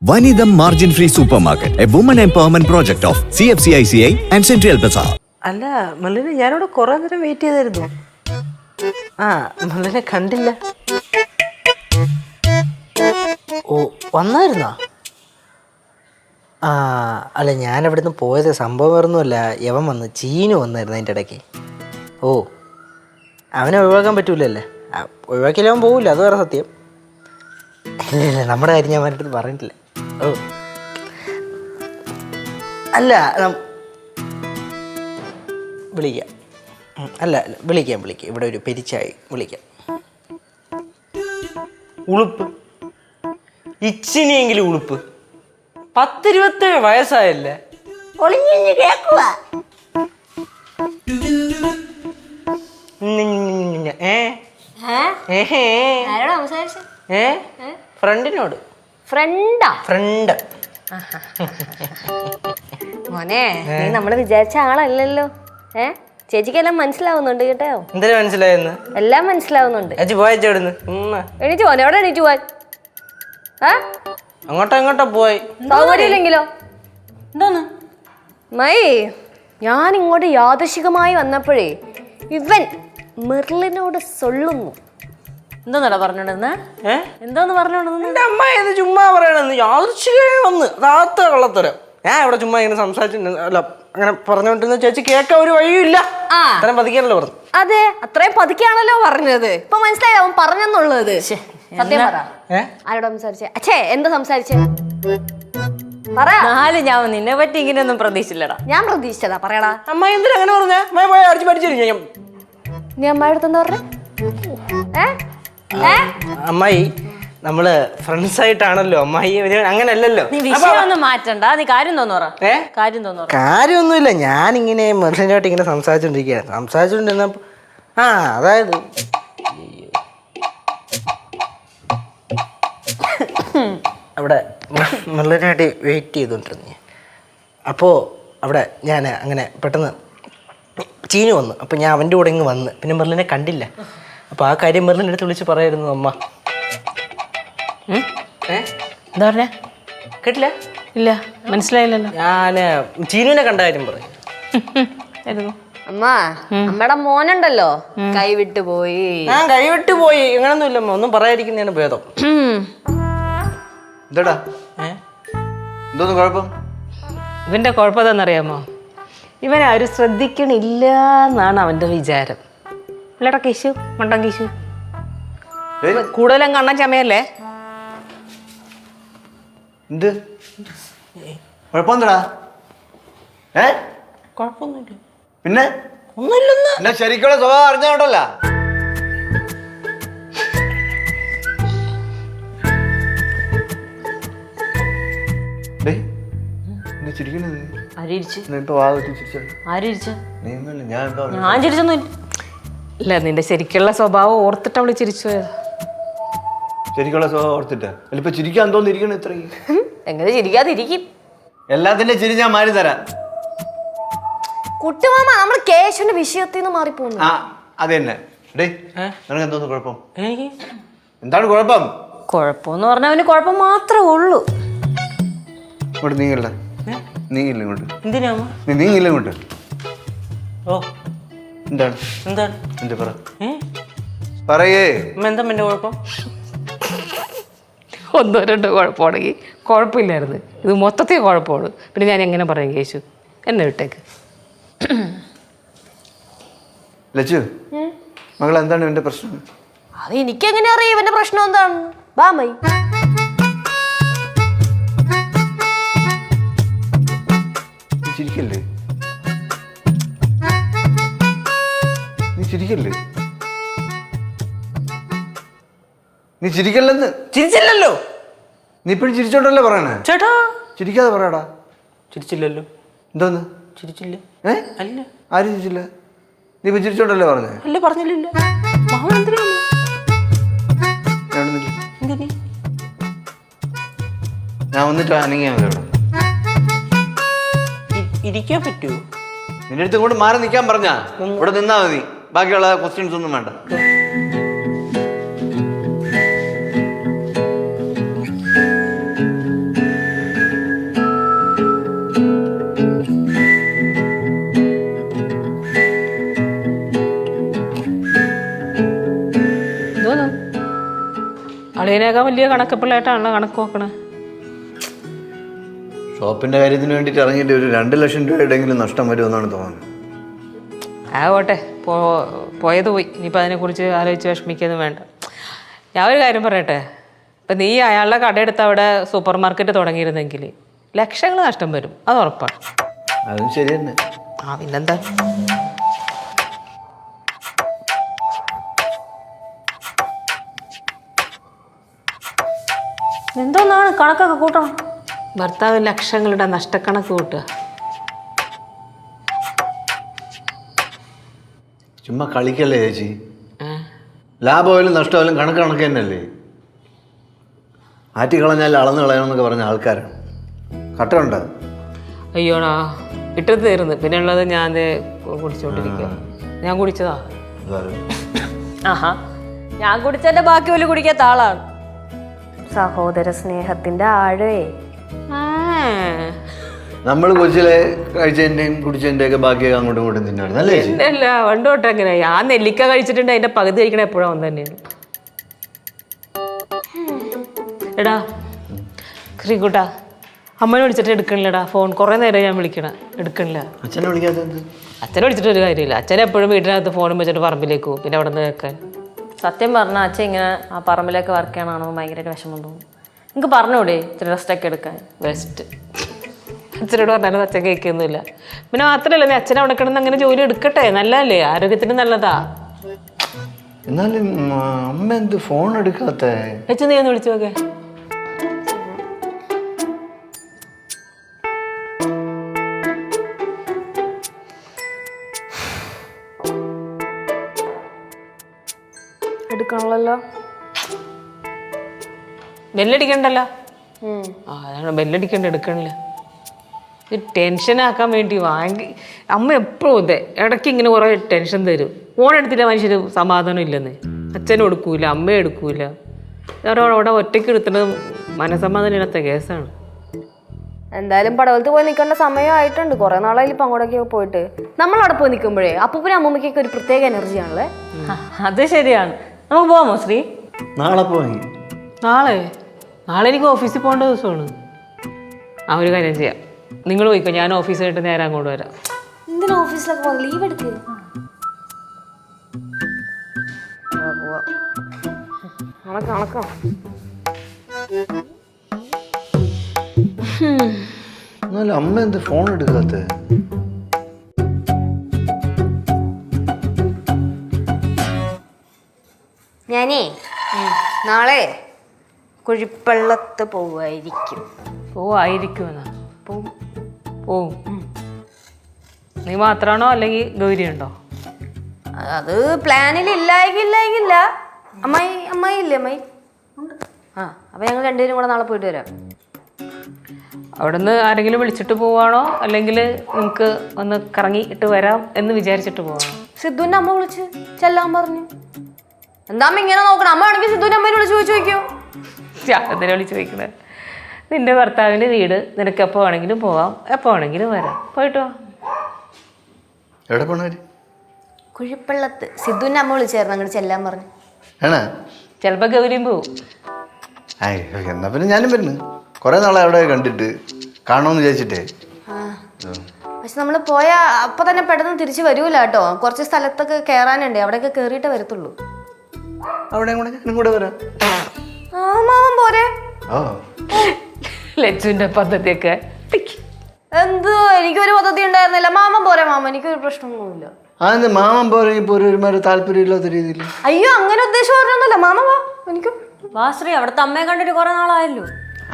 Vanidam Margin Free Supermarket, a woman empowerment project of CFCICI and Central Bazaar. അല്ല മല്ലിനെ ഞാനിവിടെ കുറേ നേരം wait ചെയ്തായിരുന്നു. മല്ലിനെ കണ്ടില്ല. ഓ വന്നായിരുന്നോ? അല്ല ഞാനിവിടുന്ന് പോയത് സംഭവം വേറൊന്നുമല്ല. യവൻ വന്ന് ചീനു വന്നായിരുന്നു അതിൻ്റെ ഇടയ്ക്ക്. ഓ അവനെ ഒഴിവാക്കാൻ പറ്റൂലല്ലേ. ഒഴിവാക്കിയാലും അവൻ പോവില്ല, അത് വേറെ സത്യം. ഇല്ല നമ്മുടെ കാര്യം ഞാൻ അവൻ്റെ അടുത്ത് പറഞ്ഞിട്ടില്ല. ഓ അല്ല വിളിക്കാം. അല്ല വിളിക്കാം ഇവിടെ ഒരു പെരിച്ചായി വിളിക്കാം. ഉളുപ്പ് ഇച്ചിനിയെങ്കിലും ഉളുപ്പ്. 10-27 വയസ്സായല്ലേ. ഫ്രണ്ടിനോട്. ഫ്രണ്ട് മോനെ നീ നമ്മള് വിചാരിച്ച ആളല്ലല്ലോ. ചേച്ചിക്കെല്ലാം മനസ്സിലാവുന്നുണ്ട് കേട്ടോ. എന്തിനാ മനസ്സിലായെന്ന്? എല്ലാം മനസ്സിലാവുന്നുണ്ട്. എണീറ്റ് പോനെ. എവിടെ എണീറ്റ് പോവാൻ? അങ്ങോട്ടോ പോയി സൗകര്യമില്ലെങ്കിലോ? എന്തോന്ന് മൈ, ഞാൻ ഇങ്ങോട്ട് യാദൃശികമായി വന്നപ്പോഴേ ഇവൻ മെർലിനോട് സൊള്ളുന്നു. എന്തോന്നടാ പറഞ്ഞോണ്ടെന്ന്? എന്തോന്ന് പറഞ്ഞോണ്ടെന്ന്? എന്റെ അമ്മ എന്ന് ചുമ്മാ പറയണെന്ന്. യാദൃശികമായി വന്ന് താത്ത കള്ളത്തരം. ഞാൻ ഇവിടെ ചുമ്മാ ഇങ്ങനെ സംസാരിച്ചിട്ടുണ്ട്. അല്ല അങ്ങനെ പറഞ്ഞോണ്ടിരുന്ന ചേച്ചി കേൾക്കാൻ ഒരു വഴിയില്ല. അത്രയും പതുക്കാണല്ലോ പറഞ്ഞു. അതെ, അത്രയും പതുക്കെയാണല്ലോ പറഞ്ഞത്. ഇപ്പൊ മനസ്സിലായി അവൻ പറഞ്ഞെന്നുള്ളത്. സത്യം പറ, ആരോട് സംസാരിച്ചേ? അച്ഛേ എന്താ സംസാരിച്ചേ? പറ. ഞാൻ നിന്നെ പറ്റി ഇങ്ങനെയൊന്നും പ്രതീക്ഷിച്ചില്ലടാ. ഞാൻ പ്രതീക്ഷിച്ചതാ. പറയടാ. അമ്മ എന്തിനാ അങ്ങനെ പറഞ്ഞേ? അടിച്ചു പഠിച്ചിരിക്കും. നീ അമ്മയുടെ അടുത്ത് എന്താ പറഞ്ഞേ? അമ്മായി നമ്മള് ഫ്രണ്ട്സ് ആയിട്ടാണല്ലോ. അമ്മായി അങ്ങനല്ലല്ലോ. നീ വിഷയം ഒന്നും മാറ്റണ്ട. നീ കാര്യം തോന്നുറ. കാര്യമൊന്നുമില്ല. ഞാനിങ്ങനെ മെർലിനായിട്ട് ഇങ്ങനെ സംസാരിച്ചോണ്ടിരുന്നപ്പോ അതായത് അവിടെ മെർലിനായിട്ട് വെയിറ്റ് ചെയ്തോണ്ടിരുന്നു. അപ്പോൾ അവിടെ ഞാൻ അങ്ങനെ പെട്ടെന്ന് ചീഞ്ഞു വന്നു. അപ്പോൾ ഞാൻ അവൻ്റെ കൂടെ ഇങ്ങ് വന്ന് പിന്നെ മെർലിനെ കണ്ടില്ല. അപ്പോൾ ആ കാര്യം മെർലിൻ്റെ അടുത്ത് വിളിച്ച് പറയായിരുന്നു അമ്മ. എന്താ പറഞ്ഞ? കേട്ടില്ല? ഇല്ല, മനസ്സിലായില്ലല്ലോ. ഞാൻ ചീനുവിനെ കണ്ട കാര്യം പറയും. അമ്മ, അമ്മയുടെ മോനുണ്ടല്ലോ കൈവിട്ടു പോയി. കൈവിട്ടു പോയി അങ്ങനൊന്നുമില്ല അമ്മ. ഒന്നും പറയാതിരിക്കുന്നതാണ് ഭേദം. എന്താടാ എന്തോന്ന് കുഴപ്പം? ഇവന്റെ കുഴപ്പം എന്താണെന്നറിയാമോ? ഇവനാരും ശ്രദ്ധിക്കണില്ല എന്നാണ് അവന്റെ വിചാരം. ഇല്ലടാ കേശു, മണ്ടൻ കേശു. കൂടുതലും കണ്ണൻ ചമയല്ലേ. എന്ത് കുഴപ്പമെന്താടാ? കുഴപ്പമൊന്നുമില്ല. പിന്നെ ഒന്നുമില്ലെന്ന്. എന്നെ ശരിക്കുള്ള സ്വഭാവം അറിഞ്ഞോണ്ടല്ല. ഞാൻ ചിരിച്ചൊന്നും ഇല്ല. നിന്റെ ശരിക്കുള്ള സ്വഭാവം ഓർത്തിട്ട് അവള് ചിരിച്ചു പോയത്. ശരിക്കുള്ള സ്വഭാവം ഓർത്തിട്ട് ഇപ്പൊ ചിരിക്കാൻ തോന്നിരിക്കണം. ഇത്രയും എങ്ങനെ ചിരിക്കാതിരിക്കും? എല്ലാത്തിന്റെ ചിരി ഞാൻ മാറി തരാം. കുട്ടുമാമ, നമ്മൾ കേശുവിന്റെ വിഷയത്തിൽ നിന്ന് മാറിപ്പോന്നു. അത് തന്നെ. നിനക്ക് എന്തോന്ന് കുഴപ്പം? എന്താണ് കുഴപ്പം? കുഴപ്പമെന്ന് പറഞ്ഞാൽ അവന് കുഴപ്പം മാത്രമേ ഉള്ളൂ. ഇങ്ങോട്ട് നീങ്ങില്ല. നീങ്ങില്ല ഇങ്ങോട്ട്. എന്തിനാ നീ നീങ്ങില്ല ഇങ്ങോട്ട്. ഓ എന്താണ് എന്താണ് എന്താ പറയേ? എന്താ എന്റെ കുഴപ്പം? 1-2 കുഴപ്പമാണെങ്കിൽ കുഴപ്പമില്ലായിരുന്നു. ഇത് മൊത്തത്തിൽ കുഴപ്പമാണ്. പിന്നെ ഞാൻ എങ്ങനെ പറയും കേശു? എന്നെ വിട്ടേക്ക്. ലച്ചു, മകൾ എന്താണ് ഇവന്റെ പ്രശ്നം? അത് എനിക്കെങ്ങനെ അറിയാം ഇവന്റെ പ്രശ്നം എന്താണ്? ബാമൈ ചിരിക്കല്ലേ? നീ ചിരിക്കല്ലേ? നീ ചിരിക്കല്ലെന്ന്. ചിരിച്ചില്ലല്ലോ. നീ ഇപ്പഴും ചിരിച്ചോണ്ടല്ലേ പറയണേ? ചേട്ടാ ചിരിക്കാതെ പറയടാ. ചിരിച്ചില്ലല്ലോ. എന്തോന്ന് ചിരിച്ചില്ല? അല്ല, ആരും ചിരിച്ചില്ല. നീ ഇപ്പൊ ചിരിച്ചോണ്ടല്ലേ പറഞ്ഞേ? അല്ല, പറഞ്ഞില്ലല്ലോ. ഞാൻ വന്നിട്ട് അനങ്ങിയാ മതി. അവിടെ ഇരിക്കാൻ പറ്റുമോ? നിന്റെ അടുത്ത് ഇങ്ങോട്ട് മാറി നിൽക്കാൻ പറഞ്ഞാ ഇവിടെ നിന്നാ മതി. ബാക്കിയുള്ള ക്വസ്റ്റ്യൻസ് ഒന്നും വേണ്ട. അളിയനേക്കാൾ വലിയ കണക്കപ്പിള്ളായിട്ടാണല്ലോ കണക്ക് നോക്കണേ. ഷോപ്പിന്റെ കാര്യത്തിന് വേണ്ടിയിട്ട് ഇറങ്ങിയിട്ട് ഒരു 2 ലക്ഷം രൂപയുടെയെങ്കിലും നഷ്ടം വരുമെന്നാണ് തോന്നുന്നത്. ആവട്ടെ, പോയത് പോയി. ഇനിയിപ്പോൾ അതിനെക്കുറിച്ച് ആലോചിച്ച് വിഷമിക്കൊന്നും വേണ്ട. ഞാൻ ഒരു കാര്യം പറയട്ടെ, ഇപ്പം നീ അയാളുടെ കടയെടുത്ത് അവിടെ സൂപ്പർ മാർക്കറ്റ് തുടങ്ങിയിരുന്നെങ്കിൽ ലക്ഷങ്ങൾ നഷ്ടം വരും, അത് ഉറപ്പാണ്. അതും ശരി തന്നെ. പിന്നെന്താ. എന്തോന്നാണ് കണക്കൊക്കെ കൂട്ടണം? ഭർത്താവ് ലക്ഷങ്ങളുടെ നഷ്ടക്കണക്ക് കൂട്ടുക. ചുമ്മാ കളിക്കല്ലേ ചേച്ചി. ലാഭമായാലും നഷ്ടമായാലും കണക്ക് തന്നെയല്ലേ. ആറ്റിക്കളഞ്ഞാൽ അളന്ന് കളയണമെന്നൊക്കെ പറഞ്ഞ ആൾക്കാരാണ്. കട്ടയുണ്ടോ? അയ്യോടാ, ഇട്ടത് തീർന്ന്. പിന്നെ ഉള്ളത് ഞാൻ കുടിച്ചോണ്ടിരിക്കുക. ഞാൻ കുടിച്ചതാ. ആഹാ, ഞാൻ കുടിച്ചതിന്റെ ബാക്കി പോലും കുടിക്കാത്ത ആളാണ്. സഹോദര സ്നേഹത്തിന്റെ ആഴേ. നമ്മൾ കൊച്ചിലെ കഴിച്ചതിന്റെയും കുടിച്ചതിന്റെ ഒക്കെ ബാക്കിയൊക്കെ അങ്ങോട്ടും ഇങ്ങോട്ടും തിന്നായിരുന്നു അല്ലേ? അല്ല, പണ്ടോട്ട് അങ്ങനെ. ഞാൻ നെല്ലിക്ക കഴിച്ചിട്ടുണ്ട്, അതിന്റെ പകുതി കഴിക്കണ എപ്പോഴാ വന്ന് തന്നെയാണ്. എടാ ശ്രീകുട്ടാ, അമ്മനെ വിളിച്ചിട്ട് എടുക്കണില്ലടാ ഫോൺ. കുറേ നേരം ഞാൻ വിളിക്കണം, എടുക്കണില്ല. അച്ഛനെ വിളിക്കാത്തത്? അച്ഛനെ വിളിച്ചിട്ട് ഒരു കാര്യമില്ല. അച്ഛൻ എപ്പോഴും വീട്ടിനകത്ത് ഫോണും വെച്ചിട്ട് പറമ്പിലേക്ക് പോകും, പിന്നെ അവിടെ നിന്ന് കേൾക്കാൻ. സത്യം പറഞ്ഞാൽ അച്ഛൻ ഇങ്ങനെ ആ പറമ്പിലേക്ക് വർക്ക് ചെയ്യണോ ഭയങ്കരമായിട്ട് വിഷമം തോന്നും. നിങ്ങൾക്ക് പറഞ്ഞൂടെ ഇത്തിരി റെസ്റ്റൊക്കെ എടുക്കാൻ? ബെസ്റ്റ്. അച്ഛനോട് പറഞ്ഞാലും അച്ഛൻ കേൾക്കൊന്നുമില്ല. പിന്നെ മാത്രമല്ല, നീ അച്ഛനെ അവിടെ കിടന്ന് അങ്ങനെ ജോലി എടുക്കട്ടെ, നല്ലതല്ലേ, ആരോഗ്യത്തിന് നല്ലതാ. എന്നാലും അമ്മ എന്ത് ഫോൺ എടുക്കാത്ത? അച്ഛൻ നീ ഒന്ന് വിളിച്ചു നോക്കേ. എടുക്കണല്ലോ. ബെല്ലടിക്കണ്ടല്ലോ. അതാണ് ബെല്ലടിക്കണ്ട, എടുക്കണില്ല. ഇത് ടെൻഷനാക്കാൻ വേണ്ടി വാങ്ങി അമ്മ എപ്പോഴും അതെ ഇടയ്ക്ക് ഇങ്ങനെ കുറേ ടെൻഷൻ തരും. ഫോൺ എടുത്തില്ല മനുഷ്യന് സമാധാനം ഇല്ലെന്ന്. അച്ഛനും എടുക്കൂല, അമ്മയും എടുക്കൂല. അവിടെ ഒറ്റയ്ക്ക് എടുത്തിട്ട് മനസമാധാനം ഇല്ലാത്ത കേസാണ്. എന്തായാലും പടവലത്ത് പോയി നിൽക്കേണ്ട സമയമായിട്ടുണ്ട്. കുറെ നാളായി ഇപ്പം അങ്ങോട്ടൊക്കെ പോയിട്ട്. നമ്മളവിടെ പോയി നിൽക്കുമ്പോഴേ അപ്പൂപ്പനും അമ്മൂമ്മയ്ക്കൊക്കെ ഒരു പ്രത്യേക എനർജിയാണല്ലേ. അത് ശരിയാണ്. നമുക്ക് പോവാമോ ശ്രീ? നാളെ പോയി. നാളെ എനിക്ക് ഓഫീസിൽ പോകേണ്ട ദിവസമാണ്. ആ ഒരു കാര്യം ചെയ്യാം, നിങ്ങൾ പോയിക്കോ, ഞാൻ ഓഫീസായിട്ട് നേരെ അങ്ങോട്ട് വരാം. എന്തിനാ ഓഫീസിലൊക്കെ പോകുന്നത്? ലീവ് എടുക്കുക. കണക്കാം. എന്നാലും അമ്മ എന്ത് ഫോൺ എടുക്കാത്ത? ഞാനേ നാളെ കുഴിപ്പള്ളത്ത് പോവായിരിക്കും. പോവായിരിക്കുമെന്നാ? പോവും. നീ മാത്രമാണോ അല്ലെങ്കിൽ ഗൗരി ഉണ്ടോ? അത് പ്ലാനിൽ ഇല്ലായില്ല. അമ്മായി ഇല്ലേ? അമ്മായി ആ. അപ്പം ഞങ്ങൾ രണ്ടുപേരും കൂടെ നാളെ പോയിട്ട് വരാം. അവിടുന്ന് ആരെങ്കിലും വിളിച്ചിട്ട് പോവാണോ അല്ലെങ്കിൽ നിങ്ങൾക്ക് ഒന്ന് കറങ്ങിയിട്ട് വരാം എന്ന് വിചാരിച്ചിട്ട് പോവാണോ? സിദ്ധുവിൻ്റെ അമ്മ വിളിച്ച് ചെല്ലാൻ പറഞ്ഞു. എന്താ അമ്മ ഇങ്ങനെ നോക്കണം? അമ്മ ആണെങ്കിൽ സിദ്ധുവിൻ്റെ അമ്മേനെ വിളിച്ച് ചോദിക്കോ? എന്തിനാ വിളിച്ച് ചോദിക്കണേ? നിന്റെ ഭർത്താവിൻ്റെ വീട്, നിനക്ക് എപ്പോൾ വേണമെങ്കിലും പോവാം, എപ്പോൾ വേണമെങ്കിലും വരാം. പോയിട്ട് വാ. എവിടെ പോണവര്? കുഴിപ്പള്ളത്ത്. സിദ്ധുവിൻ്റെ അമ്മ വിളിച്ചായിരുന്നു അങ്ങോട്ട് ചെല്ലാൻ പറഞ്ഞു. ആണോ? ചിലപ്പോൾ ഗൗരിയും പോവും. എന്നാ പിന്നെ ഞാനും വരുന്നു. കുറെ നാളെ അവിടെ കണ്ടിട്ട് കാണണമെന്ന് വിചാരിച്ചിട്ടേ. പക്ഷെ നമ്മൾ പോയാൽ അപ്പം തന്നെ പെട്ടെന്ന് തിരിച്ച് വരൂല കേട്ടോ. കുറച്ച് സ്ഥലത്തൊക്കെ കയറാനുണ്ട്, അവിടെയൊക്കെ കയറിയിട്ടേ വരത്തുള്ളൂ. അവിടെ ഞാനും കൂടെ വരാം. മാമൻ പോരെ? ലച്ചുവിൻ്റെ പദ്ധതിയൊക്കെ എന്തോ എനിക്കൊരു പദ്ധതി ഉണ്ടായിരുന്നില്ല. മാമൻ പോരെ? എനിക്കൊരു പ്രശ്നമൊന്നുമില്ല. അതെന്ത് മാമൻ പോരെ? ഇപ്പോൾ ഒരുമാതിരി താല്പര്യമില്ലാത്ത രീതിയിൽ. അയ്യോ, അങ്ങനെ ഉദ്ദേശം പറഞ്ഞൊന്നുമല്ല. മാമ വാ, എനിക്ക് വാശ്രീ. അവിടുത്തെ അമ്മയെ കണ്ടിട്ട് കുറെ നാളായല്ലോ.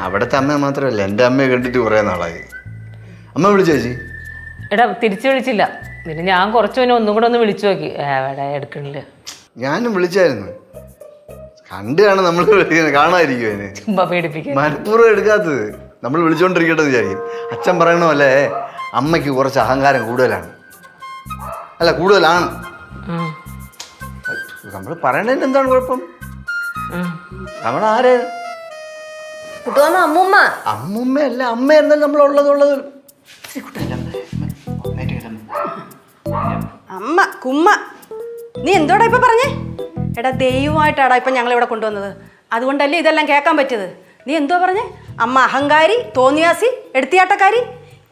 അവിടുത്തെ അമ്മ മാത്രമല്ല, എൻ്റെ അമ്മയെ കണ്ടിട്ട് കുറേ നാളായി. അമ്മ വിളിച്ചേച്ചി? എടാ തിരിച്ചു വിളിച്ചില്ല. പിന്നെ ഞാൻ കുറച്ച് പിന്നെ ഒന്നും കൂടെ ഒന്ന് വിളിച്ചു നോക്കി, എവിടെ എടുക്കണില്ല. ഞാനും വിളിച്ചായിരുന്നു. കണ്ടാണ് നമ്മൾ കാണാതിരിക്കും. അതിന് ചുമ്മാ പേടിപ്പിക്കാൻ മനഃപൂർവ്വം എടുക്കാത്തത്. നമ്മൾ വിളിച്ചോണ്ടിരിക്കട്ടെ എന്ന് വിചാരിക്കും. അച്ഛൻ പറയണ പോലെ അമ്മയ്ക്ക് കുറച്ച് അഹങ്കാരം കൂടുതലാണ്. അല്ല, കൂടുതലാണ്. നമ്മൾ പറയണതിന് എന്താണ് കുഴപ്പം? നമ്മളാര്? അമ്മൂമ്മ. അമ്മൂമ്മയല്ല, അമ്മയായിരുന്നാലും നമ്മളുള്ളത്. അമ്മ കുമ്മ. നീ എന്തോടാ ഇപ്പൊ പറഞ്ഞേ? എടാ ദൈവമായിട്ടാടാ ഇപ്പൊ ഞങ്ങൾ ഇവിടെ കൊണ്ടുവന്നത്. അതുകൊണ്ടല്ലേ ഇതെല്ലാം കേൾക്കാൻ പറ്റിയത്. നീ എന്തോ പറഞ്ഞേ? അമ്മ അഹങ്കാരി, തോന്നിയാസി, എടുത്തിയാട്ടക്കാരി,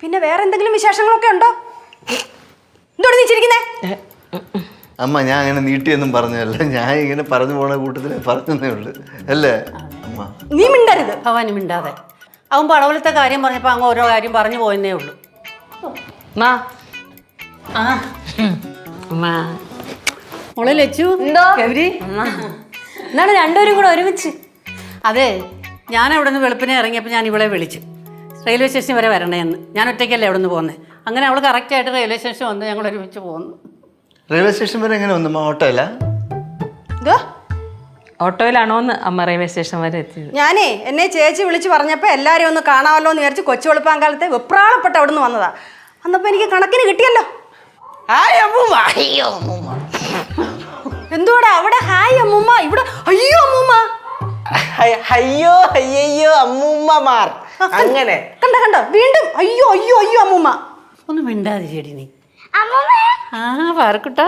പിന്നെ വേറെ എന്തെങ്കിലും വിശേഷങ്ങളൊക്കെ ഉണ്ടോ? എന്തോട് നീ ചിരിക്കുന്നേ? അമ്മ ഞാൻ അങ്ങനെ നീട്ടിയൊന്നും പറഞ്ഞതല്ല, ഞാൻ ഇങ്ങനെ പറഞ്ഞു പോണ കൂട്ടത്തിൽ പറഞ്ഞതേ ഉള്ളു അല്ലേ അമ്മ? നീ മിണ്ടരുത്. ഭവാനി മിണ്ടാതെ. അവൻ പടവലത്തെ കാര്യം പറഞ്ഞപ്പോൾ അങ്ങ് ഓരോ കാര്യം പറഞ്ഞു പോയെന്നേ ഉള്ളൂ. മാ ആ മാ മോളെ ലച്ചു, എന്തോ? ഗൗരി, എന്താണ് രണ്ടുപേരും കൂടെ ഒരുമിച്ച്? അതെ, ഞാൻ അവിടെ നിന്ന് വെളുപ്പിനെ ഇറങ്ങിയപ്പോൾ ഞാൻ ഇവളെ വിളിച്ചു റെയിൽവേ സ്റ്റേഷൻ വരെ വരണേന്ന്. ഞാൻ ഒറ്റയ്ക്കല്ലേ അവിടെ നിന്ന് പോകുന്നത്. അങ്ങനെ അവൾ കറക്റ്റായിട്ട് റെയിൽവേ സ്റ്റേഷൻ വന്ന് ഞങ്ങൾ ഒരുമിച്ച് പോകുന്നു. റെയിൽവേ സ്റ്റേഷൻ വരെ എങ്ങനെ വന്നു? ഓട്ടോയില്ല? എന്തോ? ഓട്ടോയിലാണോ എന്ന് അമ്മ റെയിൽവേ സ്റ്റേഷൻ വരെ എത്തിയത്. ഞാനേ എന്നെ ചേച്ചി വിളിച്ച് പറഞ്ഞപ്പോൾ എല്ലാവരും ഒന്ന് കാണാമല്ലോ എന്ന് വിചാരിച്ച് കൊച്ചു വെളുപ്പാങ്കാലത്തെ വെപ്രാളപ്പെട്ട് അവിടെ നിന്ന് വന്നതാ. അന്നപ്പോൾ എനിക്ക് കണക്കിന് കിട്ടിയല്ലോ. എന്തുവാടാ അവിടെ ഹായ് അമ്മൂമ്മ, ഇവിടെ അയ്യോ അമ്മൂമ്മ. അയ്യോ അയ്യോ അമ്മൂമ്മമാർ അങ്ങനെ കണ്ട കണ്ട വീണ്ടും അയ്യോ അയ്യോ അയ്യോ അമ്മൂമ്മ. ഒന്ന് മിണ്ടാതിരിയടി നീ. ആ പാറക്കുട്ടാ,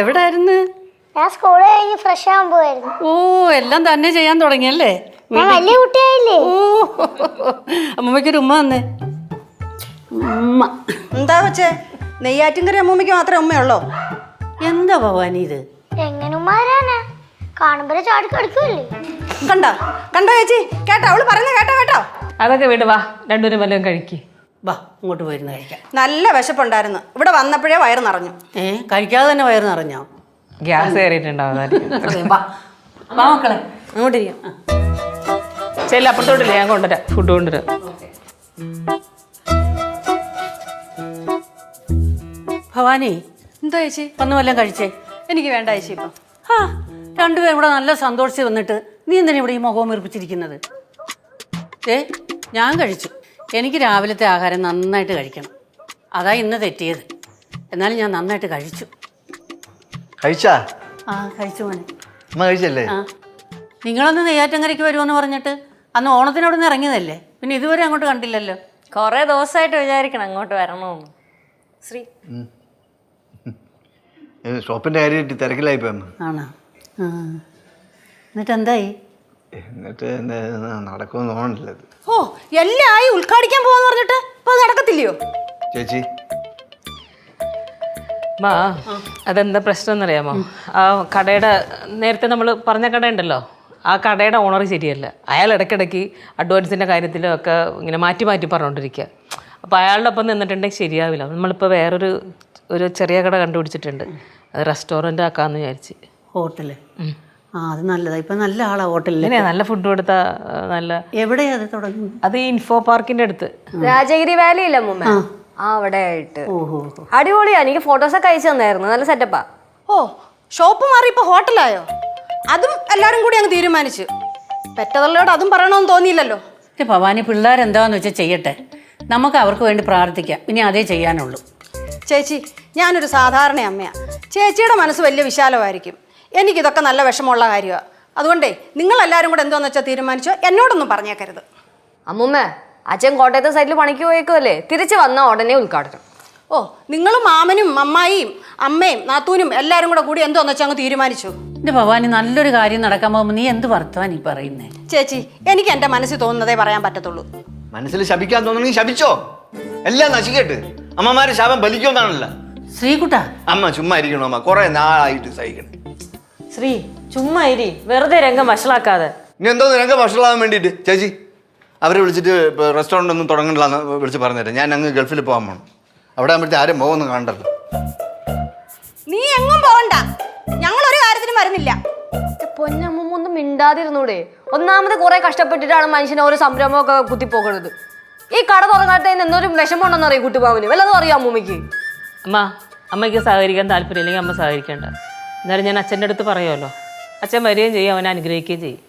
എവിടായിരുന്നു? ഞാൻ സ്കൂളിൽ കഴിഞ്ഞ് ഫ്രഷ് ആവാൻ പോയായിരുന്നു. ഓ, എല്ലാം തന്നെ ചെയ്യാൻ തുടങ്ങിയല്ലേ? ഞാൻ വലിയ കുട്ടിയായില്ലേ? ഓ, അമ്മമ്മയ്ക്കൊരു ഉമ്മ വന്നേ. ഉമ്മ എന്താ വെച്ചേ? നെയ്യാറ്റിൻകര അമ്മൂമ്മയ്ക്ക് മാത്രമേ ഉമ്മയുള്ളോ? എന്താ ഭവാനി ഇത്? എങ്ങനെ ഉമ്മാരാണ് കാണുമ്പോൾ ചാടി കളിക്കുമല്ലേ? കണ്ടോ കണ്ടോ ചേച്ചി? കേട്ടോ അവള് പറയുന്നത് കേട്ടോ കേട്ടോ? അതൊക്കെ വിട്, വാ രണ്ടുപേരും വല്ലതും കഴിക്ക്. വാ ഇങ്ങോട്ട് പോയിരുന്ന് കഴിക്കാം. നല്ല വിശപ്പുണ്ടായിരുന്നു. ഇവിടെ വന്നപ്പോഴേ വയറ് നിറഞ്ഞു. കഴിക്കാതെ തന്നെ വയറ് നിറഞ്ഞോ? ഗ്യാസ് കയറിയിട്ടുണ്ടാവും. വാ വാ മക്കളെ അങ്ങോട്ടിരിക്കാം. ചെല്ല അപ്പുറത്തോട്ടില്ലേ, ഞാൻ കൊണ്ടുവരാം, ഫുഡ് കൊണ്ടുവരാം. ഭവാനി, എന്താ ചേച്ചി? വന്ന് വല്ലതും കഴിച്ചേ? എനിക്ക് വേണ്ട ചേച്ചി ഇപ്പം. ആ, രണ്ടുപേരും ഇവിടെ നല്ല സന്തോഷിച്ച് വന്നിട്ട് നീ എന്തിനാ ഇവിടെ ഈ മുഖവും വീർപ്പിച്ചിരിക്കുന്നത്? ഞാൻ കഴിച്ചു. എനിക്ക് രാവിലത്തെ ആഹാരം നന്നായിട്ട് കഴിക്കണം. അതാ ഇന്ന് തെറ്റിയത്. എന്നാലും ഞാൻ നന്നായിട്ട് കഴിച്ചു. കഴിച്ചാ? ആ കഴിച്ചു മോനെ. അമ്മ കഴിച്ചല്ലേ? ആ, നിങ്ങളൊന്ന് നെയ്യാറ്റങ്കരയ്ക്ക് വരുമെന്ന് പറഞ്ഞിട്ട് അന്ന് ഓണത്തിന് അവിടെ നിന്ന് ഇറങ്ങിയതല്ലേ? പിന്നെ ഇതുവരെ അങ്ങോട്ട് കണ്ടില്ലല്ലോ. കൊറേ ദിവസമായിട്ട് വിചാരിക്കണം അങ്ങോട്ട് വരണമെന്ന്. ശ്രീ ഷോപ്പിന്റെ കാര്യമായിട്ട് തിരക്കിലായിപ്പോ അമ്മ. ആണോ? ആ, എന്നിട്ട് എന്തായി? എന്നിട്ട് നടക്കുമെന്ന് തോന്നണില്ല. ഓ എല്ലാം ആയി ഉദ്ഘാടിക്കാൻ പോവാന്ന് പറഞ്ഞിട്ട് ഇപ്പൊ അത് നടക്കത്തില്ലയോ? ചേച്ചി മാ, അതെന്താ പ്രശ്നം എന്നറിയാമോ? ആ കടയുടെ നേരത്തെ നമ്മൾ പറഞ്ഞ കടയുണ്ടല്ലോ, ആ കടയുടെ ഓണർ ശരിയല്ല. അയാൾ ഇടയ്ക്കിടയ്ക്ക് അഡ്വാൻസിൻ്റെ കാര്യത്തിലും ഒക്കെ ഇങ്ങനെ മാറ്റി മാറ്റി പറഞ്ഞുകൊണ്ടിരിക്കുക. അപ്പോൾ അയാളുടെ ഒപ്പം നിന്നിട്ടുണ്ടെങ്കിൽ ശരിയാവില്ല. നമ്മളിപ്പോൾ വേറൊരു ചെറിയ കട കണ്ടുപിടിച്ചിട്ടുണ്ട്. അത് റെസ്റ്റോറൻ്റ് ആക്കാമെന്ന് വിചാരിച്ച്. ഹോട്ടല്? ആ, അത് നല്ലതാ. ഇപ്പം നല്ല ആളാ ഹോട്ടലിൽ. എങ്ങനെയാ നല്ല ഫുഡ് കൊടുത്താൽ നല്ല. എവിടെയാ അത് തുടങ്ങി? അത് ഇൻഫോ പാർക്കിൻ്റെ അടുത്ത്. രാജഗിരി വാലി ഇല്ല മുമ്പ്, ആ അവിടെ ആയിട്ട്. ഓഹോ, അടിപൊളിയാ. എനിക്ക് ഫോട്ടോസൊക്കെ അയച്ചു തന്നായിരുന്നു. നല്ല സെറ്റപ്പാ. ഓ ഷോപ്പ് മാറി ഇപ്പൊ ഹോട്ടലായോ? അതും എല്ലാരും കൂടി അങ്ങ് തീരുമാനിച്ചു. പെറ്റതള്ളയോട് അതും പറയണമെന്ന് തോന്നിയില്ലല്ലോ. ഭവാനി, പിള്ളേരെന്താന്ന് വെച്ചാൽ ചെയ്യട്ടെ. നമുക്ക് അവർക്ക് വേണ്ടി പ്രാർത്ഥിക്കാം. ഇനി അതേ ചെയ്യാനുള്ളൂ. ചേച്ചി ഞാനൊരു സാധാരണ അമ്മയാണ്. ചേച്ചിയുടെ മനസ്സ് വലിയ വിശാലമായിരിക്കും. എനിക്കിതൊക്കെ നല്ല വിഷമമുള്ള കാര്യമാണ്. അതുകൊണ്ടേ നിങ്ങളെല്ലാവരും കൂടെ എന്താണെന്ന് വെച്ചാൽ തീരുമാനിച്ചോ, എന്നോടൊന്നും പറഞ്ഞേക്കരുത്. അമ്മൂമ്മ, അച്ഛൻ കോട്ടയത്തെ സൈഡിൽ പണിക്ക് പോയേക്കുമല്ലേ, തിരിച്ച് വന്നാൽ ഉടനെ ഉദ്ഘാടനം. ഓ നിങ്ങളും മാമനും അമ്മായിയും അമ്മയും നാത്തൂനും എല്ലാവരും കൂടി എന്തോന്ന് വെച്ചാൽ അങ്ങ് തീരുമാനിച്ചു. എൻ്റെ ഭവാനി, നല്ലൊരു കാര്യം നടക്കാൻ പോകുമ്പോൾ നീ എന്ത് വർത്തമാനീ പറയുന്നേ? ചേച്ചി എനിക്ക് എൻ്റെ മനസ്സിൽ തോന്നുന്നതേ പറയാൻ പറ്റത്തുള്ളൂ. മനസ്സിൽ ശപിക്കാൻ തോന്നുന്നെങ്കിൽ ശപിച്ചോ, എല്ലാം നശിക്കട്ട്. അമ്മമാരെ ശാപം ഫലിക്കുമെന്നാണല്ലോ. ശ്രീകുട്ടാ, അമ്മ ചുമ്മാ ഇരിക്കണോ അമ്മ? കുറെ നാളായിട്ട് സഹിക്കണം. ശ്രീ ചുമ്മാ ഇരി, വെറുതെ രംഗം വഷളാക്കാതെ. ഇനി എന്തോ നിനക്ക് ഭക്ഷണമാകാൻ വേണ്ടിയിട്ട് ചേച്ചി അവരെ വിളിച്ചിട്ട് റെസ്റ്റോറൻ്റ് ഒന്നും തുടങ്ങണില്ലാന്ന് വിളിച്ച് പറഞ്ഞുതരാം. ഞാൻ അങ്ങ് ഗൾഫിൽ പോകാൻ പോകണം. അവിടെ ആകുമ്പോഴത്തെ ആരും പോകുന്നു കാണണ്ടല്ലോ. നീ എങ്ങും പോകണ്ട, ഞങ്ങൾ ഒരു കാര്യത്തിനും വരുന്നില്ല. പൊന്നമ്മൂമ്മ ഒന്നും മിണ്ടാതിരുന്നൂടെ? ഒന്നാമത് കുറെ കഷ്ടപ്പെട്ടിട്ടാണ് മനുഷ്യനെ ഓരോ സംരംഭമൊക്കെ കുത്തിപ്പോകണത്. ഈ കട തുറങ്ങാത്തതിന് എന്തൊരു വിഷമമുണ്ടെന്ന് അറിയാം കുട്ടുപാവിന്. വല്ലതും അറിയാം അമ്മൂമ്മയ്ക്ക്? അമ്മയ്ക്ക് സഹകരിക്കാൻ താല്പര്യം ഇല്ലെങ്കിൽ അമ്മ സഹകരിക്കേണ്ട. എന്നാലും ഞാൻ അച്ഛൻ്റെ അടുത്ത് പറയുമല്ലോ. അച്ഛൻ വരികയും ചെയ്യും, അവനെ അനുഗ്രഹിക്കുകയും ചെയ്യും.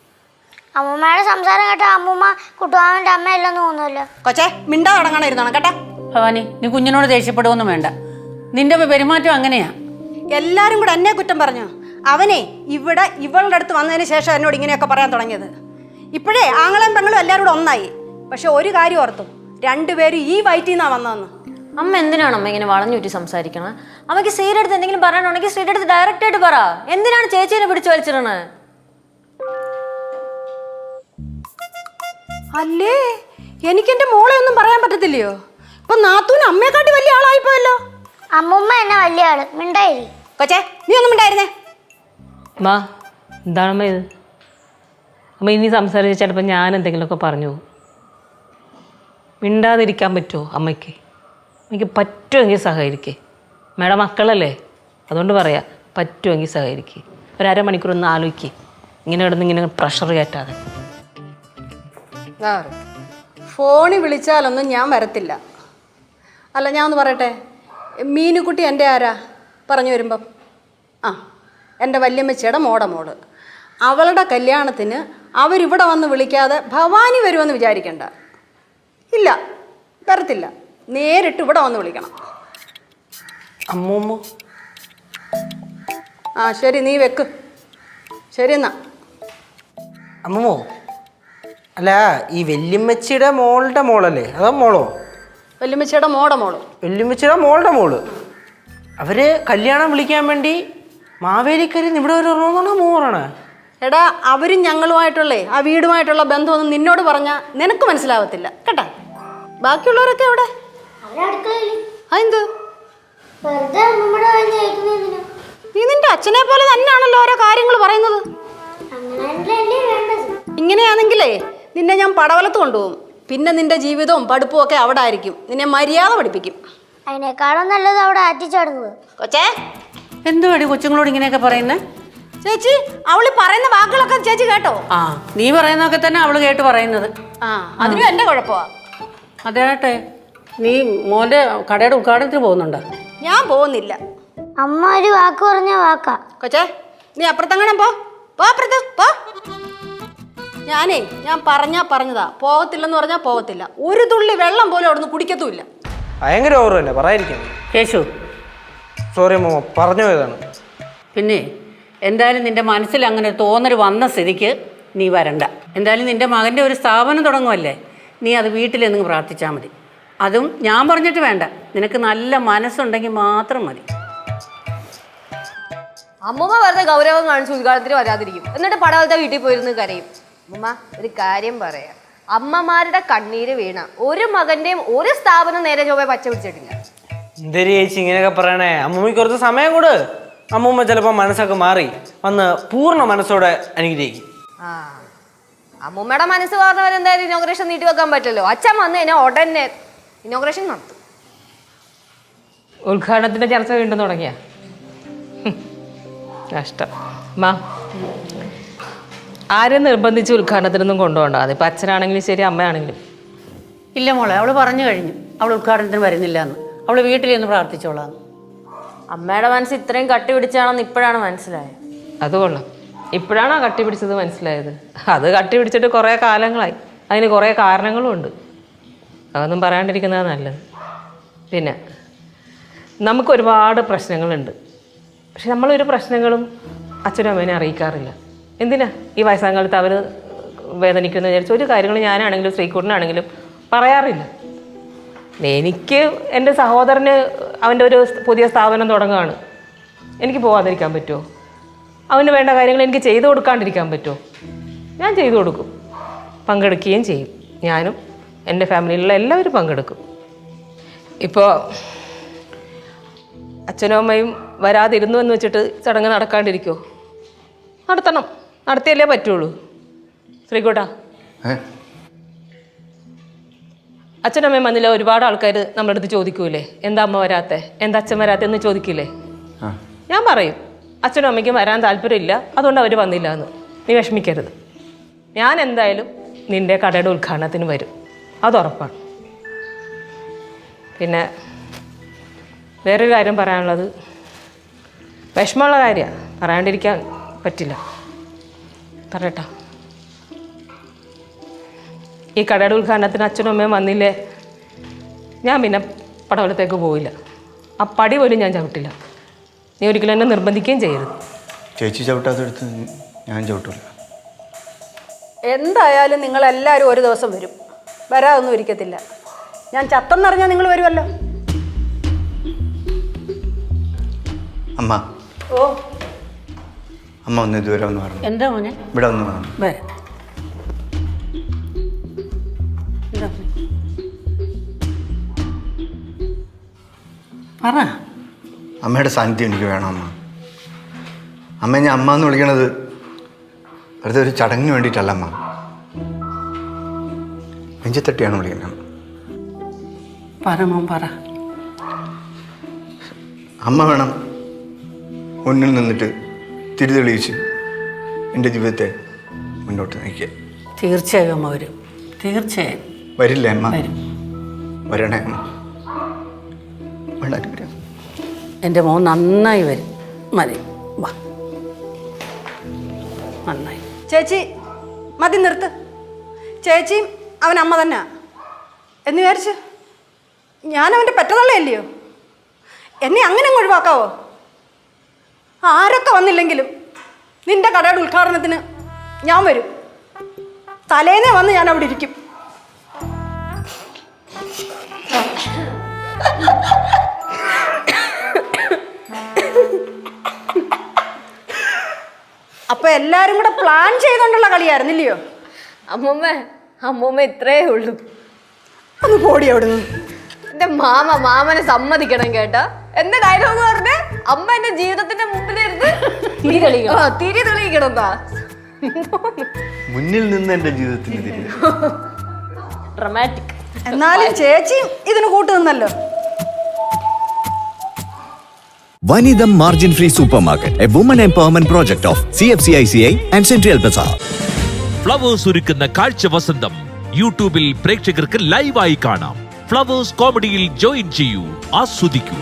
അമ്മൂമ്മയുടെ സംസാരം കേട്ട അമ്മൂമ്മ കുട്ടുവാമന്റെ അമ്മയല്ലെന്ന് തോന്നുമല്ലോ. കൊച്ചേ മിണ്ടാ തുടങ്ങണം ഇരുന്നോണം കേട്ടാ. ഭവാനി, നീ കുഞ്ഞിനോട് ദേഷ്യപ്പെടുവൊന്നും വേണ്ട. നിന്റെ പെരുമാറ്റം അങ്ങനെയാ. എല്ലാരും കൂടെ എന്നെ കുറ്റം പറഞ്ഞു. അവനെ ഇവിടെ ഇവളുടെ അടുത്ത് വന്നതിന് ശേഷം എന്നോട് ഇങ്ങനെയൊക്കെ പറയാൻ തുടങ്ങിയത്. ഇപ്പോഴേ ആങ്ങളെയും പെങ്ങളും എല്ലാവരും കൂടെ ഒന്നായി. പക്ഷെ ഒരു കാര്യം ഓർത്തു, രണ്ടുപേരും ഈ വയറ്റിൽ നിന്നാ വന്നതെന്ന്. അമ്മ എന്തിനാണ് അമ്മ ഇങ്ങനെ വളഞ്ഞുറ്റി സംസാരിക്കണേ? അമ്മയ്ക്ക് സ്ത്രീയുടെ അടുത്ത് എന്തെങ്കിലും പറയാനുണ്ടെങ്കിൽ സ്ത്രീയുടെ അടുത്ത് ഡയറക്റ്റ് ആയിട്ട് പറ. എന്തിനാണ് ചേച്ചീനെ പിടിച്ചു വലിച്ചിടണേ? അല്ലേ എനിക്കെന്റെ മോളെ ഒന്നും പറയാൻ പറ്റത്തില്ലയോ? ഇപ്പൊ നാത്തൂന് അമ്മയെക്കാട്ടി വലിയ ആളായിപ്പോയല്ലോ. അമ്മൂമ്മ എന്നെ വലിയ ആള് മിണ്ടായി. കൊച്ചേ നീ ഒന്നും മിണ്ടായിരുന്നേ. അമ്മ എന്താണമ്മ ഇത്? അമ്മ ഇനി സംസാരിച്ച് ചിലപ്പോൾ ഞാൻ എന്തെങ്കിലുമൊക്കെ പറഞ്ഞു പോകും. മിണ്ടാതിരിക്കാൻ പറ്റുമോ അമ്മയ്ക്ക്? എനിക്ക് പറ്റുമെങ്കിൽ സഹകരിക്കേ. മേഡം മക്കളല്ലേ, അതുകൊണ്ട് പറയാം, പറ്റുമെങ്കിൽ സഹകരിക്കേ. ഒരു അരമണിക്കൂർ ഒന്ന് ആലോചിക്കേ, ഇങ്ങനെ കിടന്ന് ഇങ്ങനെ പ്രഷർ കയറ്റാതെ. ഫോണിൽ വിളിച്ചാലൊന്നും ഞാൻ വരത്തില്ല. അല്ല ഞാൻ ഒന്ന് പറയട്ടെ, മീനുക്കുട്ടി എൻ്റെ ആരാ പറഞ്ഞു വരുമ്പം? ആ എൻ്റെ വല്യമ്മച്ചിയുടെ മോള്. അവളുടെ കല്യാണത്തിന് അവരിവിടെ വന്ന് വിളിക്കാതെ ഭവാനി വരുമെന്ന് വിചാരിക്കണ്ട. ഇല്ല, വരത്തില്ല. നേരിട്ട് ഇവിടെ വന്ന് വിളിക്കണം. അമ്മൂമ്മ ആ ശരി, നീ വെക്ക്. ശരി എന്നാ. അമ്മമ്മോ, അല്ല ഈ വല്യമ്മച്ചിയുടെ മോളുടെ മോളല്ലേ, അതോ മോളോ? വല്യമ്മച്ചിയുടെ മോള്. വല്യമ്മച്ചിയുടെ മോളുടെ മോള്. അവര് കല്യാണം വിളിക്കാൻ വേണ്ടി മാവേലിക്കരയിൽ നിന്ന് ഇവിടെ വരണോന്നാണ് മൂറാണ്. എടാ, അവരും ഞങ്ങളുമായിട്ടുള്ളേ ആ വീടുമായിട്ടുള്ള ബന്ധമൊന്നും നിന്നോട് പറഞ്ഞാൽ നിനക്ക് മനസ്സിലാവത്തില്ല കേട്ടാ. ബാക്കിയുള്ളവരൊക്കെ എവിടെ? അതെന്ത്? വെറുതെ അമ്മൂമ്മയുടെ കാര്യം കേൾക്കുന്നതിന് നീ നിന്റെ അച്ഛനെ പോലെ തന്നെയാണല്ലോ ഓരോ കാര്യങ്ങൾ പറയുന്നത്. അങ്ങനെയല്ലേ വേണ്ടത്. ഇങ്ങനെയാണെങ്കിലേ നിന്നെ ഞാൻ പടവലത്ത് കൊണ്ടുപോകും. പിന്നെ നിന്റെ ജീവിതവും പഠിപ്പും ഒക്കെ അവിടെ ആയിരിക്കും. നിന്നെ മര്യാദ പഠിപ്പിക്കും. അതിനേക്കാളും നല്ലത് അവിടെ ആറ്റിച്ചടങ്ങുക. കൊച്ചേ, എന്തുവാടി കൊച്ചുങ്ങളോട് ഇങ്ങനെയൊക്കെ പറയുന്നത്? ചേച്ചി അവള് പറയുന്ന വാക്കുകളൊക്കെ ചേച്ചി കേട്ടോ? ആ, നീ പറയുന്നതൊക്കെ തന്നെ അവള് കേട്ട് പറയുന്നത്. ആ, അതിനും എന്റെ കുഴപ്പമാ. അതേട്ടെ, നീ മോൻ്റെ കടയുടെ ഉദ്ഘാടനത്തിന് പോകുന്നുണ്ടോ? ഞാൻ പോകുന്നില്ല. അമ്മ ഒരു വാക്ക് പറഞ്ഞ വാക്കാ. കൊച്ചേ, നീ അപ്പുറത്തങ്ങനെ പോ അപ്പുറത്ത് പോ. ഞാൻ പറഞ്ഞതാ, പോകത്തില്ലെന്ന് പറഞ്ഞാൽ പോകത്തില്ല. ഒരു തുള്ളി വെള്ളം പോലും അവിടുന്ന് കുടിക്കത്തുമില്ല. ഭയങ്കര ഓർമ്മല്ലേ, പറയാതിരിക്കാൻ. കേശു, സോറി അമ്മൂമ്മ, പറഞ്ഞു പോയതാണ്. പിന്നെ എന്തായാലും നിന്റെ മനസ്സിൽ അങ്ങനെ ഒരു തോന്നൽ വന്ന സ്ഥിതിക്ക് നീ വരണ്ട. എന്തായാലും നിന്റെ മകൻ്റെ ഒരു സ്ഥാപനം തുടങ്ങുമല്ലേ, നീ അത് വീട്ടിലെന്ന് പ്രാർത്ഥിച്ചാൽ മതി. അതും ഞാൻ പറഞ്ഞിട്ട് വേണ്ട, നിനക്ക് നല്ല മനസ്സുണ്ടെങ്കിൽ മാത്രം മതി. അമ്മൂമ്മ വെറുതെ ഗൗരവം കാണിച്ച് ഉദ്ഘാടനത്തിന് വരാതിരിക്കും, എന്നിട്ട് പടവലത്തെ വീട്ടിൽ പോയിരുന്ന് കരയും. അമ്മൂമ്മ ഒരു കാര്യം പറയാം, അമ്മമാരുടെ കണ്ണീര് വീണ ഒരു മകന്റെയും ഒരു സ്ഥാപനം നേരെ ചൊവ്വേ പച്ച പിടിച്ചിട്ടില്ല. എന്തൊരു ചേച്ചി ഇങ്ങനെയൊക്കെ പറയണേ? അമ്മൂമ്മയ്ക്ക് കുറച്ച് സമയം കൂട്. അമ്മൂമ്മ ചിലപ്പോൾ മനസ്സൊക്കെ മാറി വന്ന് പൂർണ്ണ മനസ്സോടെ അനുഗ്രഹിക്കും. ആ, അമ്മൂമ്മയുടെ മനസ്സ് പറഞ്ഞവരെന്തായാലും ഇനോഗ്രേഷൻ നീട്ടി വെക്കാൻ പറ്റല്ലോ. അച്ഛൻ വന്ന് കഴിഞ്ഞാൽ ഉടനെ ഇനോഗ്രേഷൻ നടത്തും. ഉദ്ഘാടനത്തിൻ്റെ ചർച്ച വീണ്ടും തുടങ്ങിയ കഷ്ടം. മാ, ആരും നിർബന്ധിച്ച് ഉദ്ഘാടനത്തിനൊന്നും കൊണ്ടുപോകണ്ട. അതിപ്പോൾ അച്ഛനാണെങ്കിലും ശരി, അമ്മയാണെങ്കിലും. ഇല്ല മോളെ, അവൾ പറഞ്ഞു കഴിഞ്ഞു അവൾ ഉദ്ഘാടനത്തിന് വരുന്നില്ല എന്ന്. അവൾ വീട്ടിലെന്ന് പ്രാർത്ഥിച്ചോളാം. അമ്മയുടെ മനസ്സ് ഇത്രയും കട്ടി പിടിച്ചാണെന്ന് ഇപ്പോഴാണ് മനസ്സിലായത്. അത് കൊള്ളാം, ഇപ്പോഴാണോ കട്ടി പിടിച്ചത് മനസ്സിലായത്? അത് കട്ടി പിടിച്ചിട്ട് കുറേ കാലങ്ങളായി, അതിന് കുറേ കാരണങ്ങളും ഉണ്ട്. അതൊന്നും പറയാണ്ടിരിക്കുന്നതാണ് നല്ലത്. പിന്നെ നമുക്ക് ഒരുപാട് പ്രശ്നങ്ങളുണ്ട്, പക്ഷെ നമ്മളൊരു പ്രശ്നങ്ങളും അച്ഛനും അമ്മേനെ അറിയിക്കാറില്ല. എന്തിനാ ഈ വയസ്സാം കാലത്ത് അവർ വേദനിക്കുന്ന വിചാരിച്ച ഒരു കാര്യങ്ങളും ഞാനാണെങ്കിലും ശ്രീകുട്ടനാണെങ്കിലും പറയാറില്ല. എനിക്ക് എൻ്റെ സഹോദരന് അവൻ്റെ ഒരു പുതിയ സ്ഥാപനം തുടങ്ങുകയാണ്, എനിക്ക് പോകാതിരിക്കാൻ പറ്റുമോ? അവന് വേണ്ട കാര്യങ്ങൾ എനിക്ക് ചെയ്തു കൊടുക്കാണ്ടിരിക്കാൻ പറ്റുമോ? ഞാൻ ചെയ്തു കൊടുക്കും, പങ്കെടുക്കുകയും ചെയ്യും. ഞാനും എൻ്റെ ഫാമിലിയിലുള്ള എല്ലാവരും പങ്കെടുക്കും. ഇപ്പോൾ അച്ഛനും അമ്മയും വരാതിരുന്നു എന്ന് വെച്ചിട്ട് ചടങ്ങ് നടക്കാണ്ടിരിക്കുമോ? നടത്തണം, നടത്തിയല്ലേ പറ്റുള്ളൂ. ശ്രീകുട്ടാ, അച്ഛനും അമ്മയും വന്നില്ല, ഒരുപാട് ആൾക്കാർ നമ്മുടെ അടുത്ത് ചോദിക്കൂലേ, എന്താ അമ്മ വരാത്തെ, എന്താ അച്ഛൻ വരാത്തെ എന്ന് ചോദിക്കില്ലേ? ഞാൻ പറയും അച്ഛനും അമ്മയ്ക്കും വരാൻ താല്പര്യമില്ല, അതുകൊണ്ട് അവർ വന്നില്ല എന്ന്. നീ വിഷമിക്കരുത്. ഞാൻ എന്തായാലും നിൻ്റെ കടയുടെ ഉദ്ഘാടനത്തിന് വരും, അതുറപ്പാണ്. പിന്നെ വേറൊരു കാര്യം പറയാനുള്ളത്, വിഷമമുള്ള കാര്യമാണ്, പറയാണ്ടിരിക്കാൻ പറ്റില്ല. പറയട്ടോ, ഈ കടയുടെ ഉദ്ഘാടനത്തിന് അച്ഛനും അമ്മയും വന്നില്ലേ, ഞാൻ പിന്നെ പടവലത്തേക്ക് പോവില്ല. ആ പടി പോലും ഞാൻ ചവിട്ടില്ല. നീ ഒരിക്കലും എന്നെ നിർബന്ധിക്കുകയും ചെയ്യരുത്. ചേച്ചി ചവിട്ടാത്തെടുത്ത് ഞാൻ ചവിട്ടില്ല. എന്തായാലും നിങ്ങളെല്ലാവരും ഒരു ദിവസം വരും, വരാതൊന്നും ഇരിക്കത്തില്ല. ഞാൻ ചത്തെന്നറിഞ്ഞാൽ നിങ്ങൾ വരുമല്ലോ. അമ്മ, ഓ അമ്മ ഒന്ന് ഇതുവരെ ഒന്ന് പറഞ്ഞു. എന്താ മോനെ? ഇവിടെ ഒന്ന് പറഞ്ഞു. വരാം. പറ. അമ്മയുടെ സാന്നിധ്യം എനിക്ക് വേണം അമ്മ. അമ്മ ഞാൻ അമ്മ എന്ന് വിളിക്കണത് വെറുതെ ഒരു ചടങ്ങിന് വേണ്ടിയിട്ടല്ല അമ്മ. നെഞ്ചത്തട്ടിയാണ് വിളിക്കുന്നത്. പറ മോൻ പറ. അമ്മ വേണം മുന്നിൽ നിന്നിട്ട് തിരിതെളിയിച്ച് എൻ്റെ ജീവിതത്തെ മുന്നോട്ട് നയിക്കുക. തീർച്ചയായും അമ്മ വരും. തീർച്ചയായും വരില്ലേ അമ്മ? വരും. വരണേ അമ്മ. വേണ്ട എൻ്റെ മോൻ നന്നായി വരും. മതി, വാ. നന്നായി. ചേച്ചി മതി, നിർത്ത്. ചേച്ചിയും അവൻ അമ്മ തന്നെ എന്ന് വിചാരിച്ച് ഞാൻ അവൻ്റെ പെറ്റതള്ളയല്ലയോ? എന്നെ അങ്ങനെ അങ്ങ് ഒഴിവാക്കാവോ? ആരൊക്കെ വന്നില്ലെങ്കിലും നിന്റെ കടയുടെ ഉദ്ഘാടനത്തിന് ഞാൻ വരും. തലേന്നേ വന്ന് ഞാൻ അവിടെ ഇരിക്കും. അപ്പൊ എല്ലാരും കൂടെ പ്ലാൻ ചെയ്തോണ്ടുള്ള കളിയായിരുന്നില്ലയോ? അമ്മൂമ്മ ഇത്രേ ഉള്ളൂ. ഒന്ന് പോടി അവിടുന്ന്. എന്റെ മാമനെ സമ്മതിക്കണം കേട്ടോ. എന്റെ ഡയലോഗ് പറഞ്ഞ് അമ്മ എന്റെ ജീവിതത്തിന്റെ മുമ്പിലിരുന്ന് തിരി തെളിയിക്കണം. മുന്നിൽ നിന്ന് എൻ്റെ ജീവിതത്തിന് ഡ്രമാറ്റിക്. എന്നാലും ചേച്ചിയും ഇതിന് കൂട്ടു നിന്നല്ലോ. Vanidam Margin Free Supermarket, a woman empowerment project of CFCICI and Central Bazaar. Flowers ഒരുക്കുന്ന കാഴ്ച വസന്തം യൂട്യൂബിൽ പ്രേക്ഷകർക്ക് ലൈവായി കാണാം. ഫ്ലവേഴ്സ് കോമഡിയിൽ ജോയിൻ ചെയ്യൂ, ആസ്വദിക്കൂ.